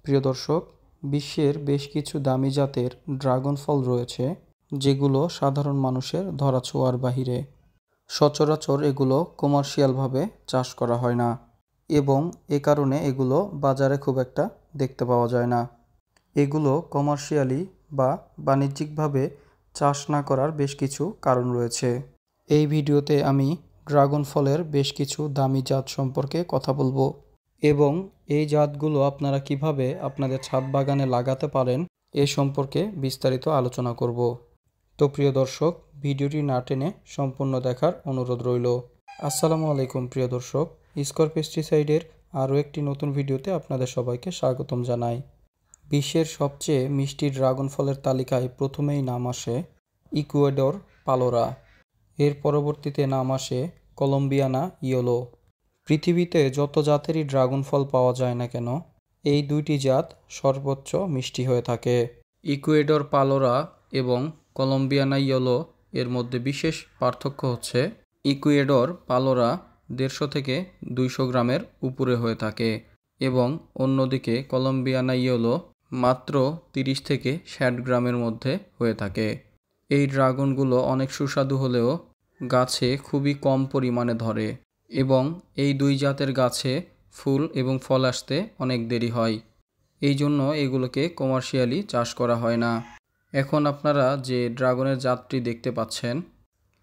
প্রিয় দর্শক, বিশ্বের বেশ কিছু দামি জাতের ড্রাগন ফল রয়েছে যেগুলো সাধারণ মানুষের ধরাছোঁয়ার বাহিরে। সচরাচর এগুলো কমার্শিয়ালভাবে চাষ করা হয় না এবং এ কারণে এগুলো বাজারে খুব একটা দেখতে পাওয়া যায় না। এগুলো কমার্শিয়ালি বা বাণিজ্যিকভাবে চাষ না করার বেশ কিছু কারণ রয়েছে। এই ভিডিওতে আমি ড্রাগন ফলের বেশ কিছু দামি জাত সম্পর্কে কথা বলবো এবং এই জাতগুলো আপনারা কিভাবে আপনাদের ছাদ বাগানে লাগাতে পারেন এ সম্পর্কে বিস্তারিত আলোচনা করব। তো প্রিয় দর্শক, ভিডিওটি না টেনে সম্পূর্ণ দেখার অনুরোধ রইল। আসসালামু আলাইকুম প্রিয় দর্শক, স্কয়ার পেস্টিসাইডের আরও একটি নতুন ভিডিওতে আপনাদের সবাইকে স্বাগতম জানাই। বিশ্বের সবচেয়ে মিষ্টি ড্রাগন ফলের তালিকায় প্রথমেই নাম আসে ইকুয়েডর পালোরা। এর পরবর্তীতে নাম আসে কলম্বিয়ানা ইয়েলো। পৃথিবীতে যত জাতেরই ড্রাগন ফল পাওয়া যায় না কেন, এই দুইটি জাত সর্বোচ্চ মিষ্টি হয়ে থাকে। ইকুয়েডর পালোরা এবং কলম্বিয়ানা ইয়েলো এর মধ্যে বিশেষ পার্থক্য হচ্ছে ইকুয়েডর পালোরা 150 থেকে 200 গ্রামের উপরে হয়ে থাকে এবং অন্যদিকে কলম্বিয়ানা ইয়েলো মাত্র 30 থেকে 60 গ্রামের মধ্যে হয়ে থাকে। এই ড্রাগনগুলো অনেক সুস্বাদু হলেও গাছে খুবই কম পরিমাণে ধরে এবং এই দুই জাতের গাছে ফুল এবং ফল আসতে অনেক দেরি হয়। এই জন্য এগুলোকে কমার্শিয়ালি চাষ করা হয় না। এখন আপনারা যে ড্রাগনের জাতটি দেখতে পাচ্ছেন,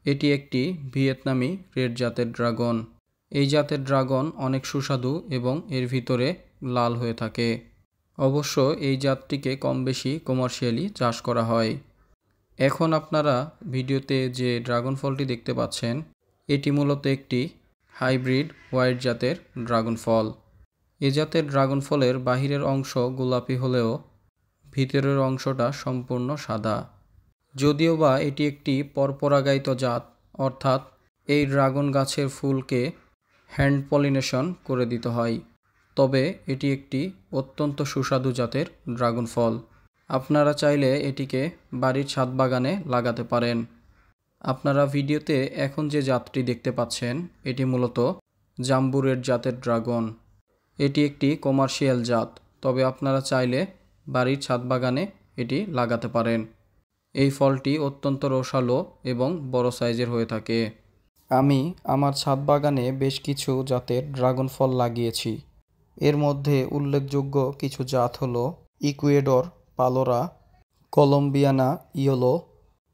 এটি একটি ভিয়েতনামি রেড জাতের ড্রাগন। এই জাতের ড্রাগন অনেক সুস্বাদু এবং এর ভিতরে লাল হয়ে থাকে। অবশ্য এই জাতটিকে কম বেশি কমার্শিয়ালি চাষ করা হয়। এখন আপনারা ভিডিওতে যে ড্রাগন ফলটি দেখতে পাচ্ছেন, এটি মূলত একটি হাইব্রিড হোয়াইট জাতের ড্রাগন ফল। এ জাতের ড্রাগন ফলের বাহিরের অংশ গোলাপি হলেও ভিতরের অংশটা সম্পূর্ণ সাদা। যদিও বা এটি একটি পরপরাগায়িত জাত, অর্থাৎ এই ড্রাগন গাছের ফুলকে হ্যান্ড পলিনেশন করে দিতে হয়, তবে এটি একটি অত্যন্ত সুস্বাদু জাতের ড্রাগন ফল। আপনারা চাইলে এটিকে বাড়ির ছাদ বাগানে লাগাতে পারেন। আপনারা ভিডিওতে এখন যে জাতটি দেখতে পাচ্ছেন, এটি মূলত জাম্বু রেড জাতের ড্রাগন। এটি একটি কমার্শিয়াল জাত, তবে আপনারা চাইলে বাড়ির ছাদ বাগানে এটি লাগাতে পারেন। এই ফলটি অত্যন্ত রসালো এবং বড় সাইজের হয়ে থাকে। আমি আমার ছাদ বাগানে বেশ কিছু জাতের ড্রাগন ফল লাগিয়েছি। এর মধ্যে উল্লেখযোগ্য কিছু জাত হলো ইকুয়েডর পালোরা, কলম্বিয়ানা ইয়েলো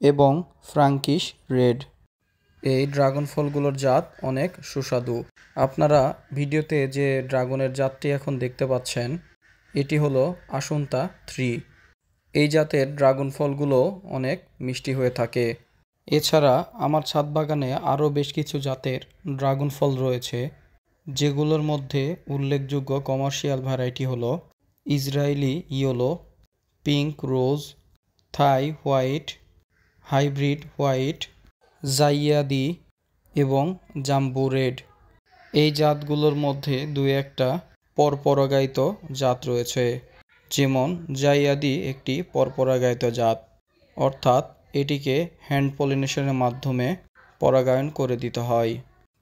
এবং ফ্রাঙ্কিশ রেড। এই ড্রাগন ফলগুলোর জাত অনেক সুস্বাদু। আপনারা ভিডিওতে যে ড্রাগনের জাতটি এখন দেখতে পাচ্ছেন, এটি হলো আসুন্তা 3। এই জাতের ড্রাগন ফলগুলো অনেক মিষ্টি হয়ে থাকে। এছাড়া আমার ছাদ বাগানে আরও বেশ কিছু জাতের ড্রাগন ফল রয়েছে, যেগুলোর মধ্যে উল্লেখযোগ্য কমার্শিয়াল ভ্যারাইটি হলো ইসরায়েলি ইয়েলো, পিঙ্ক রোজ, থাই হোয়াইট, হাইব্রিড হোয়াইট, জাইয়াদি এবং জাম্বু রেড। এই জাতগুলোর মধ্যে দু একটা পরপরাগায়িত জাত রয়েছে, যেমন জাইয়াদি একটি পরপরাগায়িত জাত, অর্থাৎ এটিকে হ্যান্ড পলিনেশনের মাধ্যমে পরাগায়ন করে দিতে হয়।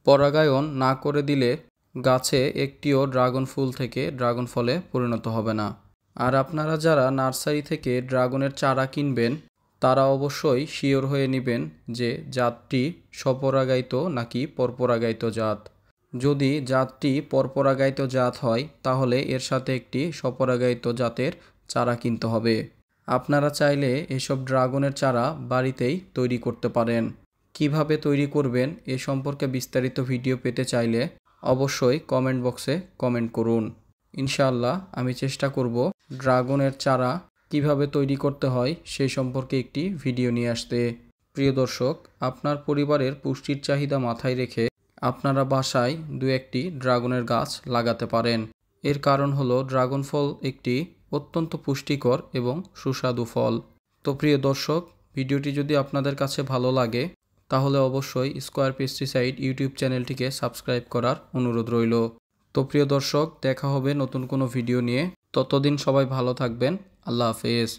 পরাগায়ন না করে দিলে গাছে একটিও ড্রাগন ফুল থেকে ড্রাগন ফলে পরিণত হবে না। আর আপনারা যারা নার্সারি থেকে ড্রাগনের চারা কিনবেন, তারা অবশ্যই শিওর হয়ে নেবেন যে জাতটি স্বপরাগায়িত নাকি পরপরাগায়িত জাত। যদি জাতটি পরপরাগায়িত জাত হয়, তাহলে এর সাথে একটি স্বপরাগায়িত জাতের চারা কিনতে হবে। আপনারা চাইলে এসব ড্রাগনের চারা বাড়িতেই তৈরি করতে পারেন। কিভাবে তৈরি করবেন এ সম্পর্কে বিস্তারিত ভিডিও পেতে চাইলে অবশ্যই কমেন্ট বক্সে কমেন্ট করুন। ইনশাআল্লাহ আমি চেষ্টা করব ড্রাগনের চারা কিভাবে তৈরি করতে হয় সেই সম্পর্কে একটি ভিডিও নিয়ে আসতে। প্রিয় দর্শক, আপনার পরিবারের পুষ্টির চাহিদা মাথায় রেখে আপনারা বাসায় দু একটি ড্রাগনের গাছ লাগাতে পারেন। এর কারণ হলো ড্রাগন ফল একটি অত্যন্ত পুষ্টিকর এবং সুস্বাদু ফল। তো প্রিয় দর্শক, ভিডিওটি যদি আপনাদের কাছে ভালো লাগে, তাহলে অবশ্যই স্কয়ার পেস্টিসাইড ইউটিউব চ্যানেলটিকে সাবস্ক্রাইব করার অনুরোধ রইল। তো প্রিয় দর্শক, দেখা হবে নতুন কোনো ভিডিও নিয়ে। ততদিন সবাই ভালো থাকবেন। আল্লাহ হাফেজ।